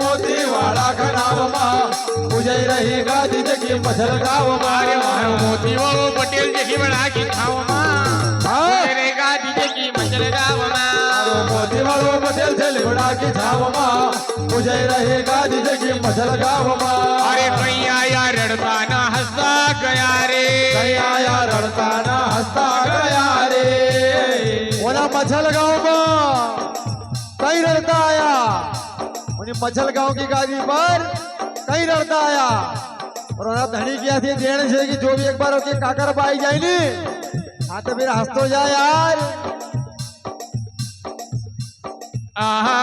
मोती वाला खनाव मां पूजै रही गादी जगी मछल गाव अरे मां मारो मोती वालो पटेल जगी बड़ा की खाओ मां तेरे गादी जगी मंजल गाव मां मोती वालो पटेल से लिबड़ा की छाव मां पूजै रही गादी जगी मछल गाव मां अरे कहीं आया रड़ता ना हंसता गया रे कहीं आया रड़ता ना हंसता गया रे ओला मछल गाव मां कहीं रड़ता आया उन्हें मछल गांव की गादी पर कहीं लड़ता आया और ओना धनी किया थी देण छे कि जो भी एक बार ओके काकर पाई जाए नी हां तो फिर हंसतो जा यार आहा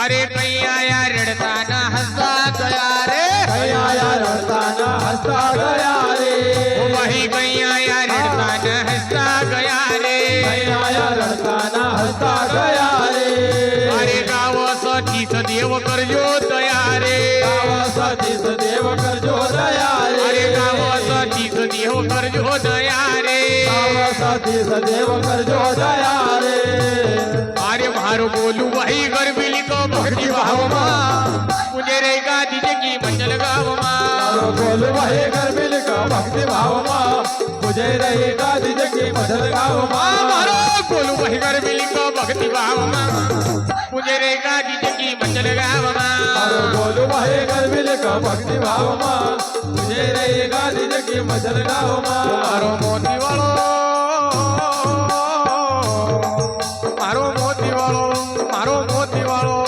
अरे कहीं आया रड़ता ना हंसता गया रे कहीं आया रड़ता ना हंसता गया रे वही कहीं आया रड़ता ना हंसता गया रे कहीं आया रड़ता ना हंसता गया रे अरे गावासाठी सदैव करजो दया रे गावासाठी सदैव करजो दया रे अरे गावासाठी सदैव करजो दया रे गावासाठी सदैव करजो दया रे अरे मारो बोलू वही गरबिली को भक्ति भाव मां मुझे रे गादी जगी मंजल गाव मां बोल वही गरबिल का भक्ति भाव मां मुझे रही गादी जगी मछल गाव मां मारो बोलू वही गरबिली को भक्ति भाव मां मुझे रे गादी जगी मंजल गाव मां बोल वही गरबिल का भक्ति भाव मां मुझे रही गादी जगी मछल गाव मां मारो मोती वालो मारो मोती वालो मारो मोती वालो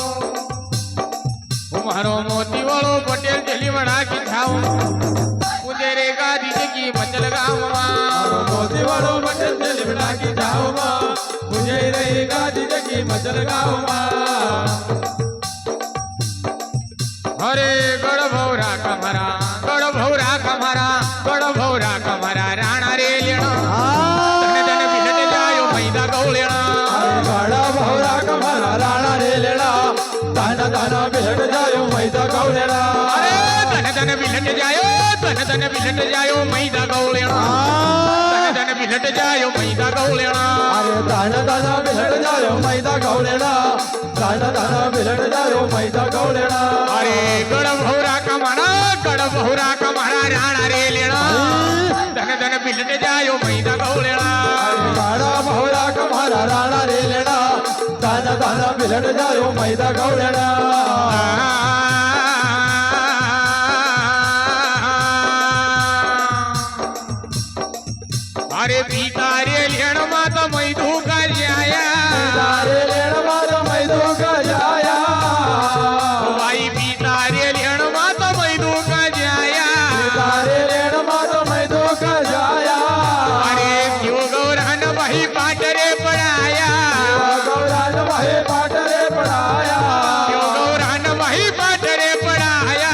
मारो मोती वालो पटेल जली बड़ा की खाओ मुझे रे गादी जगी मंजल गाव मां मोती वालों बटन से लिबड़ा की जाओ मां मुझे रही गादी जगी मछल गाव मां अरे गड़ भौरा कमरा राणा रे लेना धन धन बिलट जायो मैदा गौलेना गाड़ा भौरा कमरा राणा रे लेना दाना दाना बिलट जायो मैदा गौलेना अरे धन धन बिलट जायो मैदा गौलेना धन बिलट जायो मैदा गौलेना अरे दाना दाना बिलट जायो मैदा गौलेना दाना दाना बिलट जायो मैदा गौलेना अरे गड़ भौरा कमरा राणा रे लेना धन धन बिलट जायो मैदा गौलेना गाड़ा भौरा कमरा राणा रे लेना दाना दाना बिलट जायो मैदा गौलेना अरे पीतारे लेण माता मैदू का जाया तारे लेण मारो मैदो का जाया भाई पीतारे लेण माता मैदू का जाया तारे लेण मारो मैदो का जाया अरे शिव गौरान वही पाटरे पड़ाया गौरान वही पाटरे पढ़ाया शिव गौरान वही पाटरे पड़ाया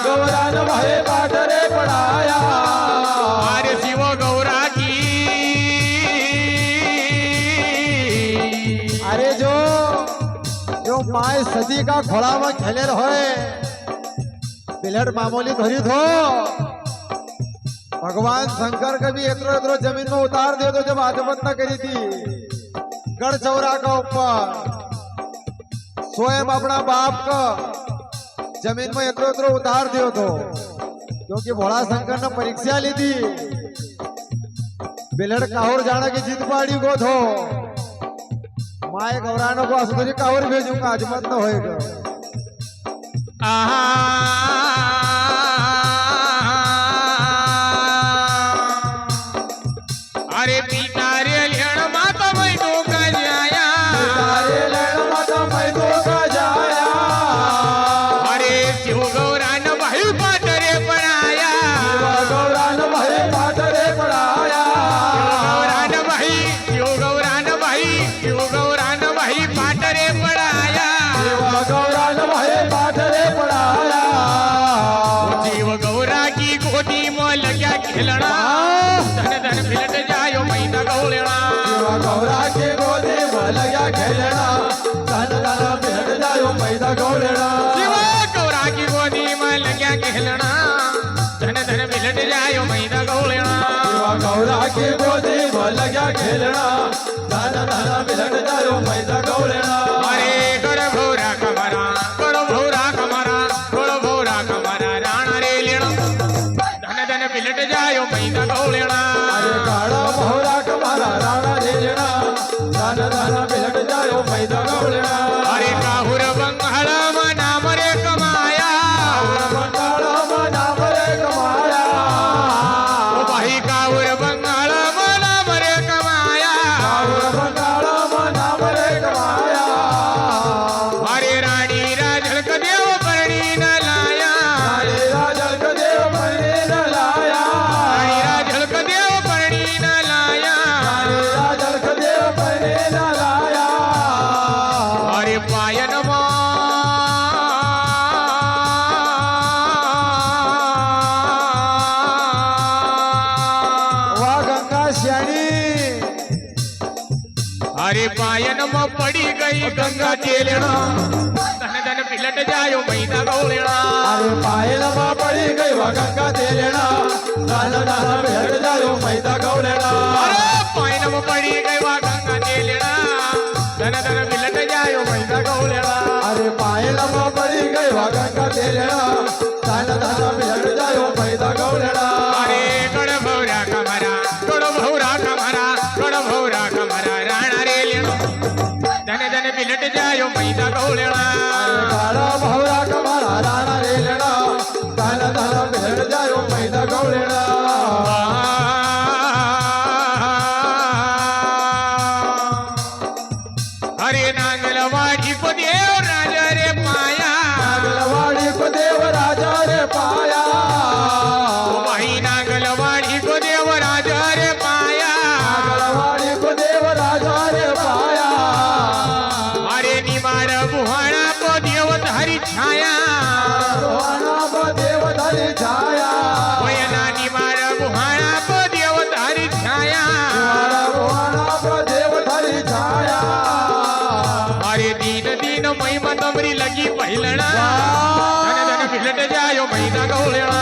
गौरान वही पाटरे पढ़ाया अरे शिव गौरा की अरे जो माय सदी का घोड़ा में खेले रहे बिलट मामूली धरी थो भगवान शंकर कभी एतरो जमीन में उतार दियो तो जब आत्महत्या करी थी गढ़ चौरा का ऊपर स्वयं अपना बाप का जमीन में एतरो उतार दियो तो क्योंकि भोला शंकर ने परीक्षा ली थी बिलट काहुर जाना की जीत पाड़ी को थो माए गौरानो को असुरी काहुर भेजूंगा आज मत न होएगा अरे पीतारे लेण माता मैदू का जाया तारे लेण माता मैदो का जाया अरे शिव गौरान वही पाटरे पड़ाया गौरान भाई पाटरे पढ़ाया शिव गौरान वही पाटरे पड़ाया गौरान भाई पाटरे पढ़ाया जीव गौरा की गोदी में लग्या खेलना धन धन फिलट जायो मैदा गौलेना गौरा के गोदी में लगा खेलना धन धन बिलट जायो मैदा गौलेना शिव गौरा की गोदी में लग्या खेलना धन धन फिलट जायो मैदा गौलेना गौरा के गोदी में लगा खेलना धन धन बिलट जायो मैदा गवळणा अरे गड भोरा कमारा गड भोरा कमारा गड भोरा कमारा राणा रे लेणा धन धन बिलट जायो मैदा गवळणा अरे काळा भोवरा कमारा राणा रे लेणा धन धन बिलट जायो मैदा गवळणा अरे काहुर बंगाळ मना मरे कमाया बंगाळ मना मरे कमाया ओ बाई काहुर बंगाळ मना मरे कमाया बंगाळ मना मरे कमाया अरे राणी राजळक देव परणी न लाया अरे राजल देव मने न लाया राणी राजळक देव परणी न लाया अरे राजल देव मने न लाया अरे पायन वा गंगा श्याणी अरे पायन पड़ी गई गंगा चेलेणा धन धन पिलट जायो मैदा गवळणा अरे पायल मा पड़ी गई वा गंगा तेलेणा धन धन बिलट जायो मैदा गवळणा अरे पायन पड़ी गई वा गंगा चेलेणा धन धन पिलट जायो मैदा गवळणा अरे पायल मा पड़ी गई वा गंगा तेलेणा धन धन बिलट जायो मैदा गवळणा अरे गड भौरा कमरा गड भौरा कमरा गड भौरा कमरा राणा रे लेणो धन धन पिलट जायो मैदा गवळणा अरे काळा भवरा कमारा राणा रे लेणा धन धन बिलट जायो मैदा गवळणा अरे नांगलवाडी को देव राजा रे पाया नागलवाडी को देव राजा रे पाया बाई नांगलवाडी को देव राजा रे पाया नागलवाडी को देव राजा रे पाया अरे निमाड बुहाणा को देव धारी छाया रोहाना को देव धरी छाया वयना निमाड बुहाणा को देव धारी छाया रोहाना को देव धरी छाया अरे दीन दीन महिमा तमरी लगी पहिलणा धन धन पिलट जायो मैदा गवळणा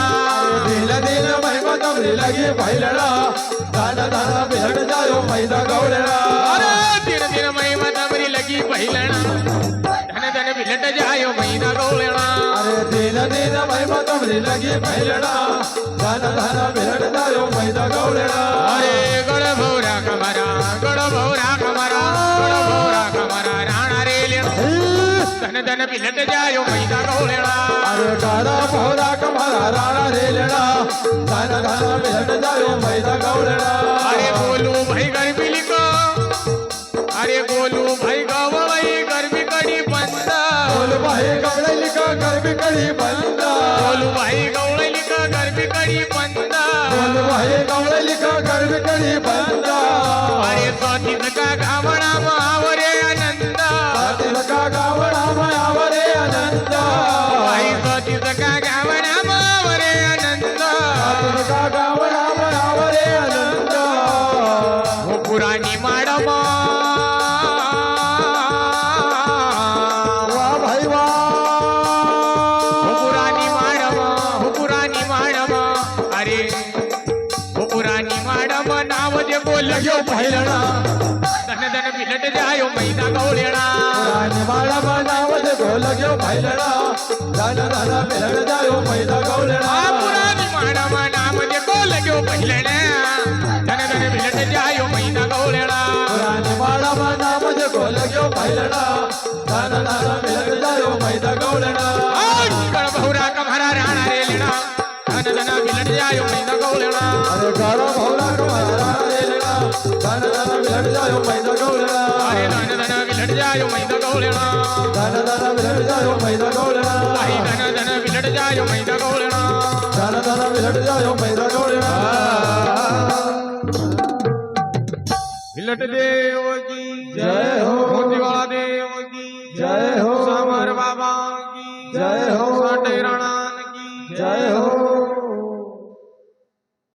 दिल दिल महिमा तमरी लगी पहिलणा धन धन बिलट जायो मैदा गवळणा अरे दिन दिन महिमा तमरी लगी पहिलणा धन धन पिलट जायो मैदा गवळणा अरे दिल दिल महिमा तमरी लगी पहिलणा धन धन बिलट जायो मैदा गवळणा अरे गड भौरा कमरा गड भौरा कमरा गड भौरा कमरा राणा रे लेणो धन धन पिलट जायो मैदा गवळणा अरे काळा भवरा कमारा राणा रे लेणा धन धन बिलट जायो मैदा गवळणा अरे गोलू भाई गरबी लिखो अरे गोलू भाई गवळई गरबी कडी बंद बोल बाई गवळली का गरबी कडी बंद गोलू भाई गवळई लिख गरबी कडी बंद बोल बाई गवळली का गरबी कडी बंद अरे स्वातीच का घावणा मावरे आनंद तिल का गावडा मायावरे आनंद भाई स्वातीच का घावणा मावरे आनंद तिल का गावडा मायावरे आनंद हो पुराणी मॅडम वा भाई वा हो पुराणी मॅडम हो पुराणी मॅडम अरे हो पुराणी मॅडम नाव जे बोल लगेव पहिलणा धन धन पिलट जायो मैदा गवळणा राणी माळा नावज गोल घेऊ पहिलणा धन धन बिलट जायो मैदा गवळणा पुराणी मॅडम नाव जे बोल घेऊ पहिलणा धन धन पिलट जायो मैदा गवळणा राणी माळा नावज गोल घेऊ पहिलणा धन धन बिलट जायो मैदा गवळणा गड भौरा कमरा राणा रे लेणा धन धन पिलट जायो मैदा गवळणा अरे गारा भवरा कमारा रे लेणा धन धन बिलट जायो मैदा गवळणा अरे धन धन पिलट जायो मैदा गवळणा धन धन बिलट जायो मैदा गवळणा आई धन धन पिलट जायो मैदा गवळणा धन धन बिलट जायो मैदा गवळणा पिलट देव